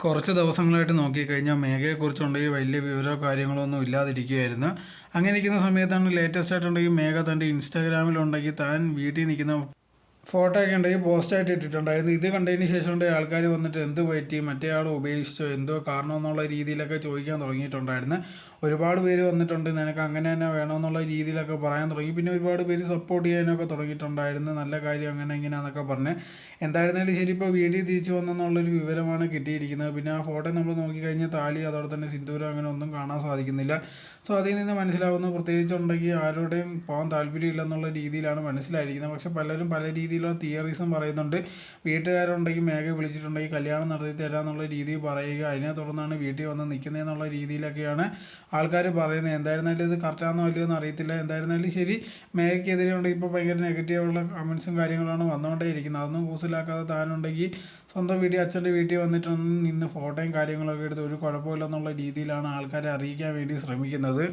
കുറച്ച് ദിവസങ്ങളായിട്ട് നോക്കിക്കഴിഞ്ഞാൽ മേഘയെക്കുറിച്ചുണ്ടെങ്കിൽ വലിയ വിവരമോ കാര്യങ്ങളോ ഒന്നും ഇല്ലാതിരിക്കുകയായിരുന്നു. അങ്ങനെ ഇരിക്കുന്ന സമയത്താണ് ലേറ്റസ്റ്റ് ആയിട്ടുണ്ടെങ്കിൽ മേഘ തൻ്റെ ഇൻസ്റ്റാഗ്രാമിലുണ്ടെങ്കിൽ താൻ വീട്ടിൽ നിൽക്കുന്ന ഫോട്ടോ ഒക്കെ ഉണ്ടെങ്കിൽ പോസ്റ്റായിട്ട് ഇട്ടിട്ടുണ്ടായിരുന്നു. ഇത് കണ്ടതിന് ശേഷം കൊണ്ട് ആൾക്കാർ വന്നിട്ട് എന്ത് പറ്റി, മറ്റേ ആൾ ഉപേക്ഷിച്ചോ, എന്തോ കാരണം എന്നുള്ള രീതിയിലൊക്കെ ചോദിക്കാൻ തുടങ്ങിയിട്ടുണ്ടായിരുന്നു. ഒരുപാട് പേര് വന്നിട്ടുണ്ട് നിനക്ക് അങ്ങനെ തന്നെ വേണമെന്നുള്ള രീതിയിലൊക്കെ പറയാൻ തുടങ്ങി. പിന്നെ ഒരുപാട് പേര് സപ്പോർട്ട് ചെയ്യാനൊക്കെ തുടങ്ങിയിട്ടുണ്ടായിരുന്നു. നല്ല കാര്യം അങ്ങനെ ഇങ്ങനെയാണെന്നൊക്കെ പറഞ്ഞ്. എന്തായിരുന്നാലും ശരി, ഇപ്പോൾ വീഡിയോ തിരിച്ചു വന്നെന്നുള്ളൊരു വിവരമാണ് കിട്ടിയിരിക്കുന്നത്. പിന്നെ ആ ഫോട്ടോ നമ്മൾ നോക്കിക്കഴിഞ്ഞാൽ താലി അതോടെ തന്നെ സിന്ദൂരം അങ്ങനെ ഒന്നും കാണാൻ സാധിക്കുന്നില്ല. സോ അതിൽ നിന്ന് മനസ്സിലാവുന്ന പ്രത്യേകിച്ചുണ്ടെങ്കിൽ ആരോടെയും പോകാൻ താല്പര്യമില്ലെന്നുള്ള രീതിയിലാണ് മനസ്സിലായിരിക്കുന്നത്. പക്ഷെ പലരും പല രീതിയിലുള്ള തിയറീസും പറയുന്നുണ്ട്. വീട്ടുകാരുണ്ടെങ്കിൽ മേഘ വിളിച്ചിട്ടുണ്ടെങ്കിൽ കല്യാണം നടത്തി തരാമെന്നുള്ള രീതിയിൽ പറയുക, അതിനെ തുടർന്നാണ് വീട്ടിൽ വന്ന് നിൽക്കുന്നതെന്നുള്ള രീതിയിലൊക്കെയാണ് ആൾക്കാർ പറയുന്നത്. എന്തായിരുന്നാലും ഇത് കറക്റ്റാണോ അല്ലയോ എന്ന് അറിയത്തില്ല. എന്തായിരുന്നാലും ശരി, മേഘയ്ക്കെതിരെ ഉണ്ടെങ്കിൽ ഇപ്പോൾ ഭയങ്കര നെഗറ്റീവുള്ള കമൻസും കാര്യങ്ങളാണ് വന്നുകൊണ്ടേ ഇരിക്കുന്നത്. അതൊന്നും കൂസിലാക്കാതെ താനുണ്ടെങ്കിൽ സ്വന്തം വീട്ടിൽ അച്ഛൻ്റെ വീട്ടിൽ വന്നിട്ടൊന്ന് നിന്ന് ഫോട്ടോയും കാര്യങ്ങളൊക്കെ എടുത്ത് ഒരു കുഴപ്പമില്ലെന്നുള്ള രീതിയിലാണ് ആൾക്കാരെ അറിയിക്കാൻ വേണ്ടി ശ്രമിക്കുന്നത്.